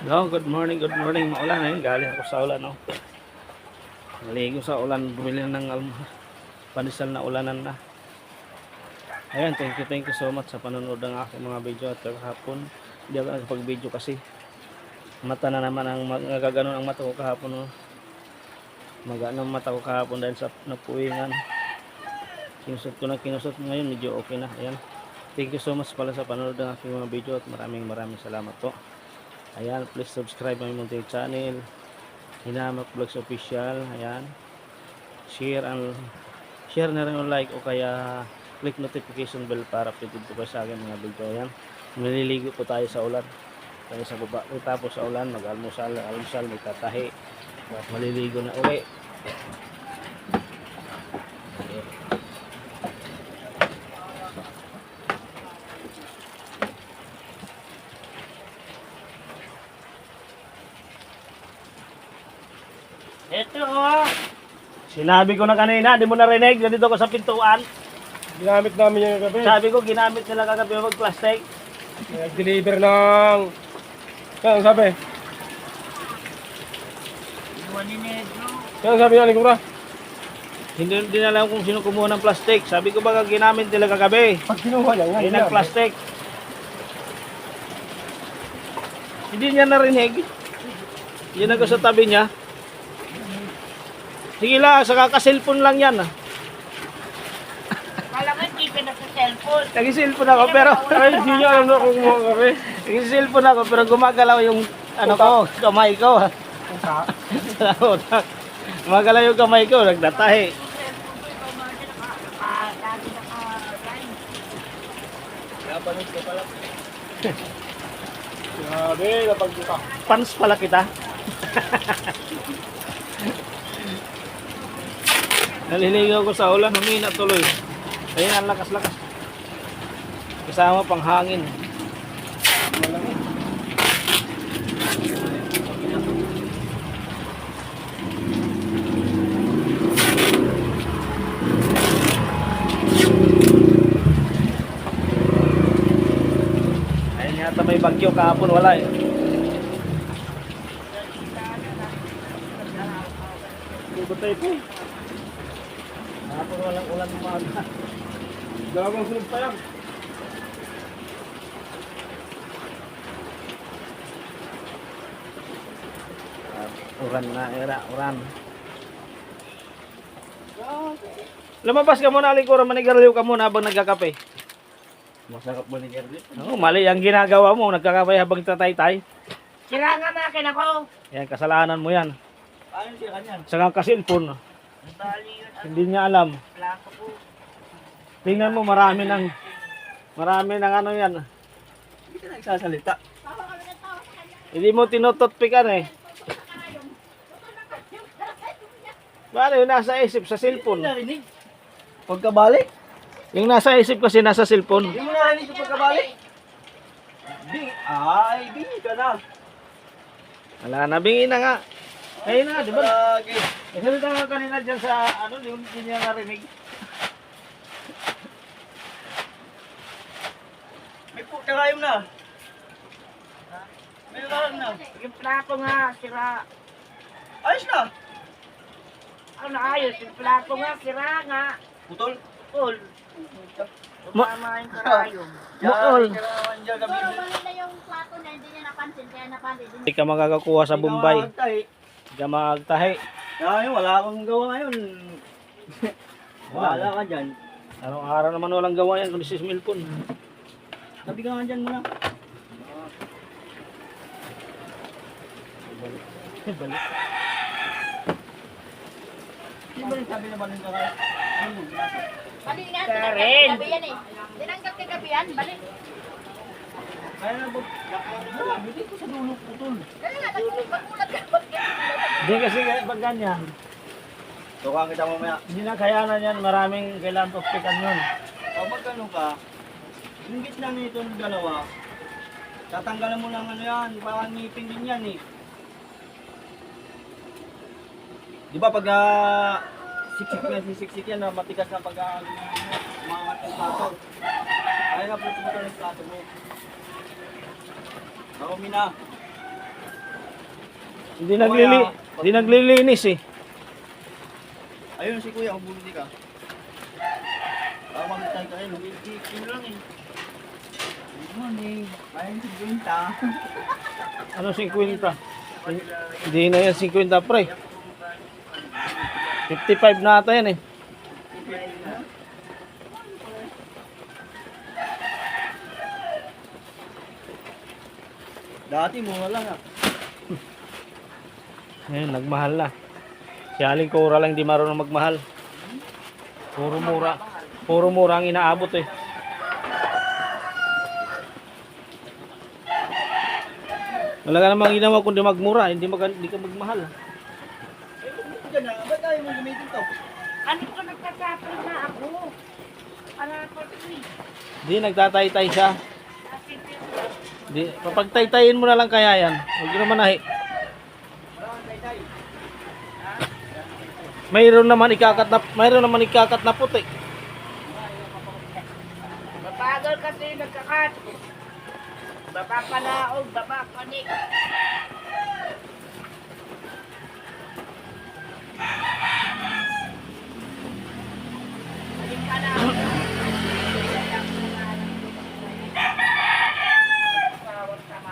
No, good morning, good morning. Maulan na yun. Galing ako sa ulan, no. Naligo sa ulan, bumili ng panisal na ulanan na. Ayan, thank you so much sa panonood ng aking mga video at kahapon. Hindi ako nakapag-video kasi mata na naman ang magaganon ang mata ko kahapon, no. Magano ang mata ko kahapon dahil sa napuwingan. Kinusot ko na kinusot ngayon, medyo okay na. Ayan. Thank you so much pala sa panonood ng aking mga video at maraming salamat po. Ayan, please subscribe my munting channel, Hinamak Vlogs Official. Ayan, share na rin o like o kaya click notification bell para updated po kayo sa akin mga video. Ayan, naliligo po tayo sa ulan, tayo sa baba. Tapos sa ulan, mag-almusal, may tatahi, at maliligo na uli. Ito oh. Sinabi ko na kanina, di mo narinig, dito ko sa pintuan. Ginamit namin yung kagabi. Sabi ko, ginamit nila kagabi mag-plastic. Nag-deliver ng... Kaya sabi? Kaya sabi nga ni Kura? Hindi na alam kung sino kumuha ng plastic. Sabi ko baka ginamit nila kagabi. Pag kinuha niya, Ay nag-plastic. Hindi niya narinig. Yan ako sa tabi niya. Sige lang, sa kaka-cellphone lang yan. Kala ko hindi ka na sa cellphone. Nag-cellphone ako pero... Ay, hindi niya alam na kumuha kagabi. Nag-cellphone ako pero gumagalaw yung ano ko, kamay ko. Gumagalaw yung kamay ko, nagdatahi. Grabe, napagbuka. Pants pala kita. Naliligaw ko sa ulan, humina tuloy. Ayun, ang lakas-lakas. Kasama pang hangin. Ayun yata may bagyo, kahapon wala eh. Butay po. Kahapon walang ulan umaga. Dalawang sunod pa yan. Uran na, uran. Lumabas ka muna, Alikura, manigarliw ka muna habang nagkakape. Masarap ba ni Gerdy? Oo, mali ang ginagawa mo, nagkakape habang tatay-tay. Sira nga makin ako. Yan, kasalanan mo yan. Ayun siya kanyan. Saka ka-cellphone. Ang bali yun. Hindi niya alam. Plako po. Tingnan mo, marami ng ano yan. Hindi ka nagsasalita. Hindi mo tinututpikan eh. Paano yung nasa isip sa cellphone? Narinig? Pagkabalik? Yung nasa isip kasi nasa cellphone. Hindi mo narinig yung pagkabalik? Ay, bingi ka na. Wala na, bingi na nga. Ayun na, di ba? Lagi. Nagsalita nga kanina dyan sa ano, yung hindi niya narinig. May pagkakayom na. May karang na. Yung plako nga, sira. Ayos na. Ano ayos? Yung plako nga, sira nga. Putol. Cool. Tumama yung karayom. Bukol. Kailangan dyan gabi. Pero mali na yung plato na hindi niya napansin, kaya napansin. Hindi ka magkakakuha sa Bombay. Hindi ka magtahi. Ay, wala akong gawa ngayon. Wala ka dyan. Anong araw naman walang gawa yan kundi si cellphone. Tabi ka nga dyan muna. Balik. Hindi ba yung sabi na ba nang kakaya? Ano? Bali nga, Karen. tinanggal kagabi yan eh. Tinanggal kagabi yan, balik. Kaya na ba? Hindi ko sa dulo putol. Kaya nga, nagmulat ka, bakit? Hindi kasi pag ganyan. Tuka kita mamaya. Hindi na kayanan yan. Maraming kailangan tutpikan yun. Pag magkano ka, yung gitna nito ng dalawa, tatanggalan mo lang ano yan, parang ngipin din yan eh. Di ba pag siksik yan na matigas na pag umangat yung plato. Kaya na po tumutol yung plato mo. Ako mina. Hindi naglilinis eh. Ayun si kuya, bumili ka. Magtay ka rin, yun lang eh. Good morning, ayun si Gwinta. Ano 50? Hindi na yan 50 pre. 55 na ata yan eh. Dati mura lang ah. Ngayon, nagmahal na. Si Aling Cora lang di marunong magmahal. Puro mura. Puro mura ang inaabot eh. Wala ka namang ginawa kundi magmura, hindi ka magmahal. Diyan na, ba't tayo mong gamitin to? Ano ko nagtatapon na ako? Para ko Di, nagtatay-tay siya. Di, papagtay-tayin mo na lang kaya yan. Huwag yun naman nahi. Mayroon naman ikakat na puti. Mabagal kasi nagkakat. Baba palaog, baba panik. Balik ka na.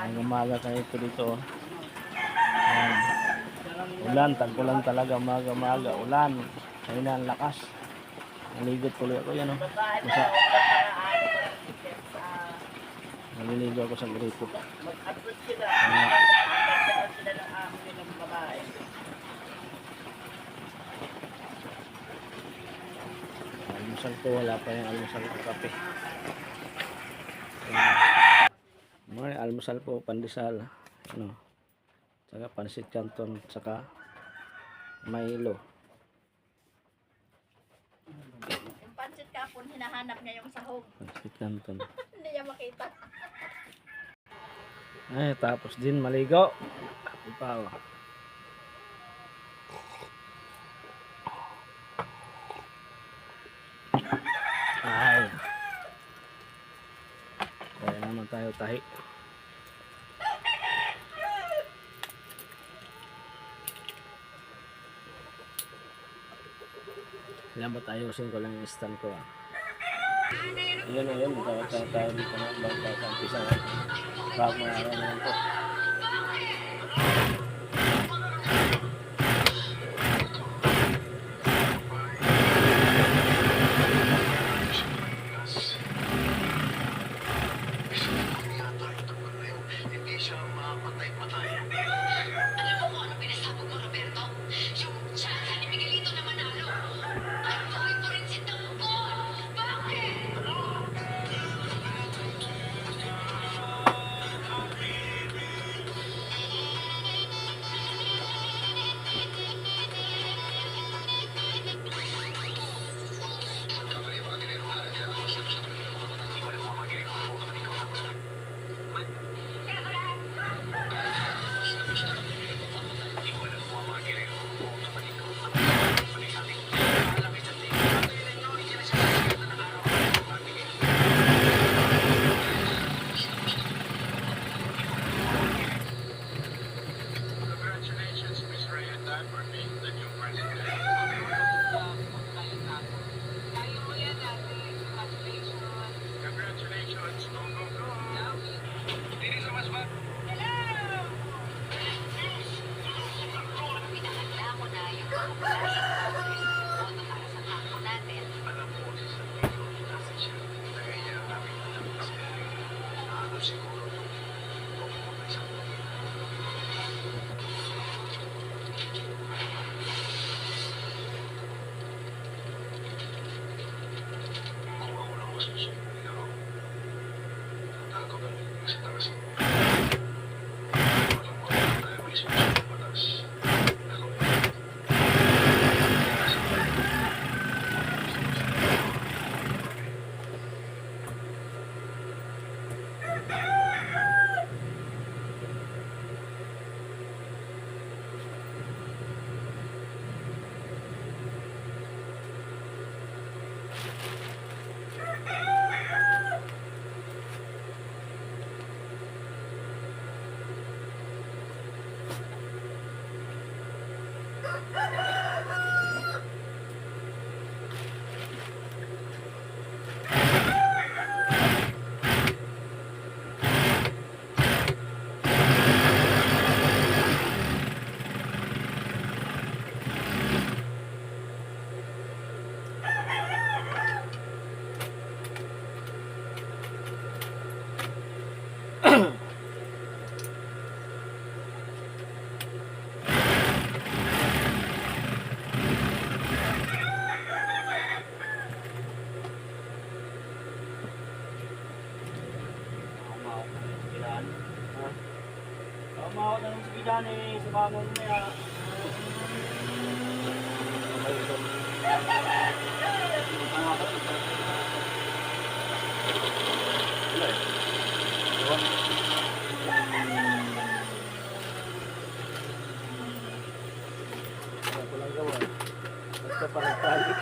Ang umaga kayo ito dito. Ayan. Ulan, tagpulan talaga, umaga, ulan. Ayun na ang lakas. Naligot tuloy ako yan. Basta, naliligo ako sa gripo. Mag-approach sila. Mag-approach sila ng amin ng babae. Almusal ko, wala pa yung almusal ko kape. May almusal po, pandesal. Ano? Saka pansit canton, saka Milo. Yung pansit kapon, hinahanap niya yung sahog. Pansit canton. Hindi niya makita. Ay, tapos din maligo. Ipaw. Ay. Kaya naman tayo tahi. Lambat ayusin ko lang yung stand ko. Ayun, tayo dito na bago sa umpisa. Bago araw na lang po. Tumawag na nung sige dyan eh, sa bangon mo ya. Wala ko lang gawa. Basta panagtalik.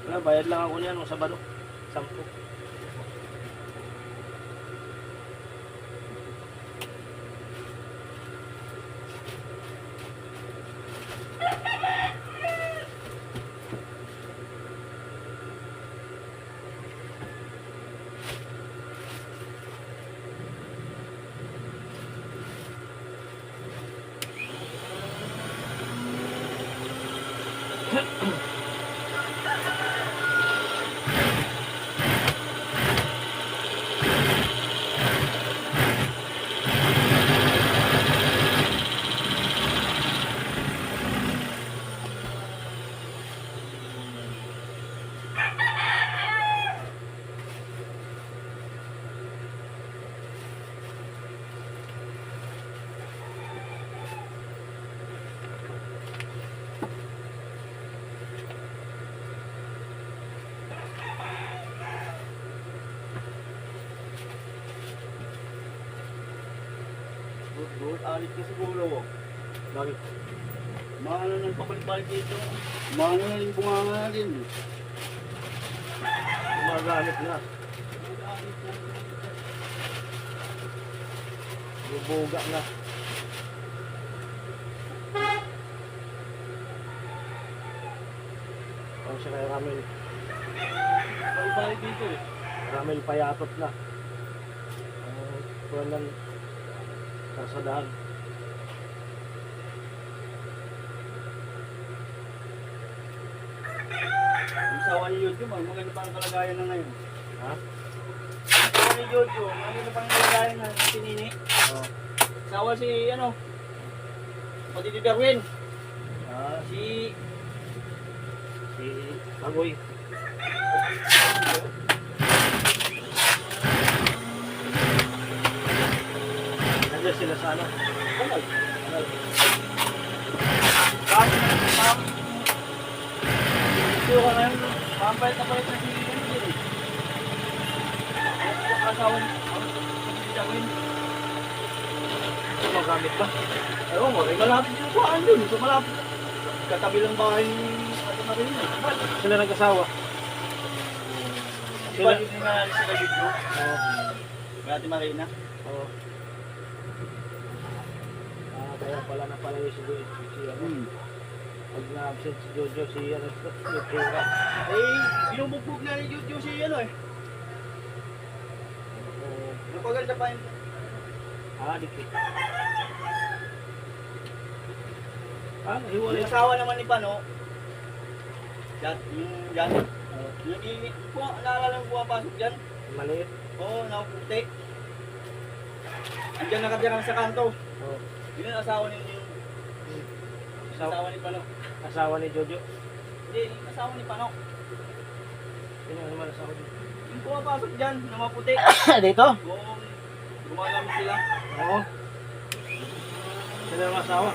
Wala, bayad lang ako niyan sa Sabado. 10. Doon, alit ka siguro. Bakit? Maano nang pabalik-balik dito. Maano na rin bunganga din. Gumagamit na. Bubuga na. Parang siya kay Ramel. Pabalik dito eh. Ramel payatot na. Kuwan ng karsadahan. Ang sawa ni YouTube, maganda pa ang kalagayan na ngayon. Ha? Ang sawa ni YouTube, maganda pa ang kalagayan na si Nini. Oo. Sawa si ano, pati si Darwin. Ah, Si si Bagoy. Nandiyan sila sa ano? Kanal. Ano? Ma'am. Ito ka ngayon, mambait na bait na si Nini. Ang asawa ni Darwin. Gumagamit ba? Ewan mo, malapit yung kuhaan dun. So malapit. Katabi lang bahay ni Ate Marina. Sila nag-asawa. Di ba yun nga sila YouTube? Oo. Kay Ate Marina. Oo. Ah, kaya pala na pala yung si ano. Pag na-absent si Jojo, si ano, Lutura. Eh, binubugbog na ni YouTube si ano eh. Oo. Napaganda pa yung Ah, dikit. Ah, hiwalay. yung asawa naman ni Pano. Yung Janet. Oo. Yung naalala mo pumapasok dyan? Maliit. Oo, nakaputi. Andiyan nakatira sa kanto. Oo. Yun ang asawa ni asawa ni Pano. Asawa ni Jojo. Hindi, yung asawa ni Pano. Sino naman asawa niya? Yung pumapasok dyan, na maputi. Dito? Oo, gumagamit sila. Oo. Sino naman asawa?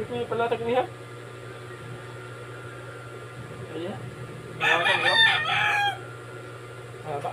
may palatag niya. Ayan. Palatag mo. Haba.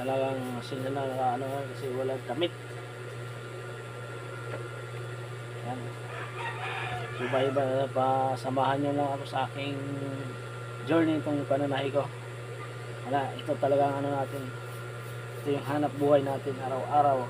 Talagang sila na ano kasi walang damit. Yan. Subayba pa samahan nyo lang ako sa aking journey itong pananahi ko. Wala, ito talagang ano natin. Ito yung hanap buhay natin araw-araw.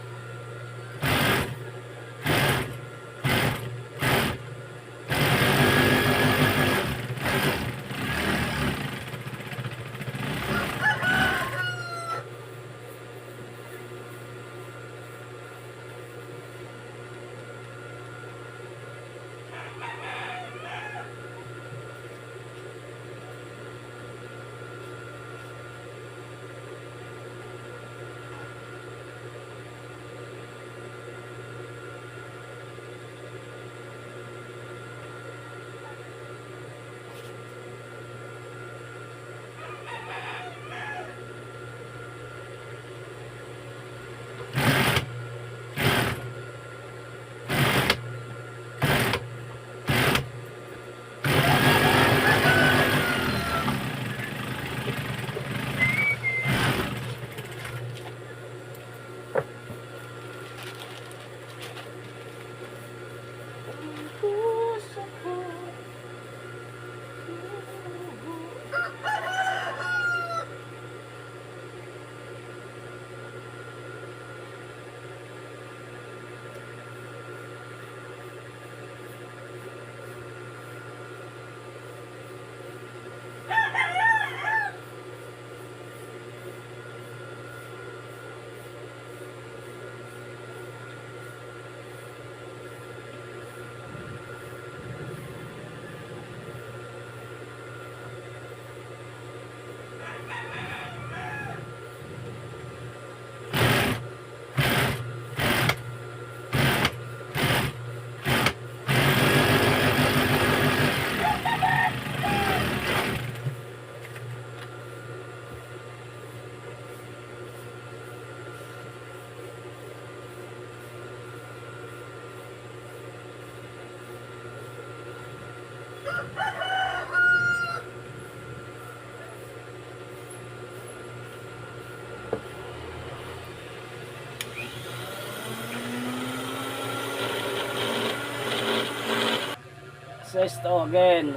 Sesto again.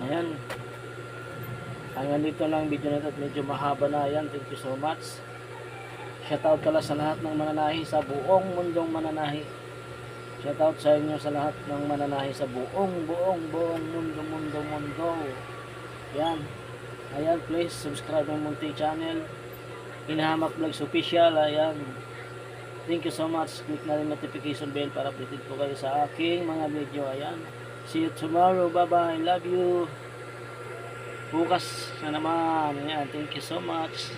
Ayan. Hanggang dito lang ang video na ito at medyo mahaba na. Ayan, thank you so much. Shoutout pala sa lahat ng mananahi sa buong mundong mananahi. Shoutout sa inyo sa lahat ng mananahi sa buong mundo. Ayan. Ayan, please subscribe ng Munti Channel. Hinahamak Vlogs Official. Ayan. Thank you so much. Click na rin notification bell para updated po kayo sa aking mga video. Ayan. See you tomorrow. Bye-bye. Love you. Bukas na naman. Ayan. Thank you so much.